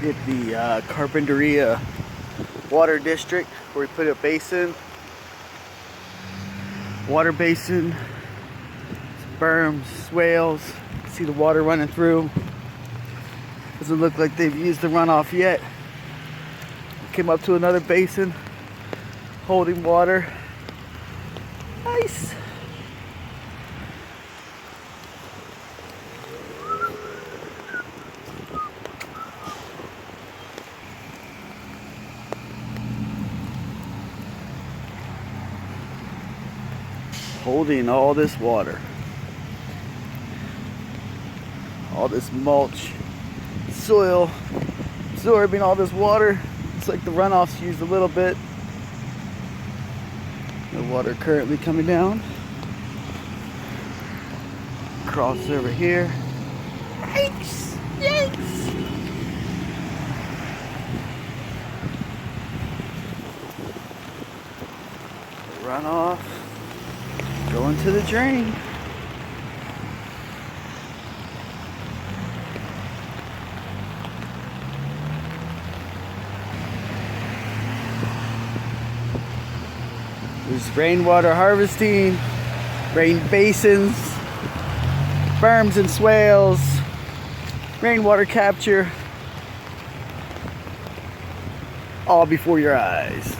At the Carpinteria water district where we put a basin, water basin, berms, swales. See the water running through. Doesn't look like they've used the runoff yet. Came up to another basin holding water. Nice. Holding all this water, all this mulch, soil, absorbing all this water. It's like the runoff's used a little bit. The water currently coming down. Cross over here. Yikes! Yikes! Runoff. Going to the drain. There's rainwater harvesting, rain basins, berms and swales, rainwater capture, all before your eyes.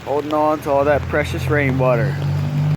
Holding on to all that precious rainwater.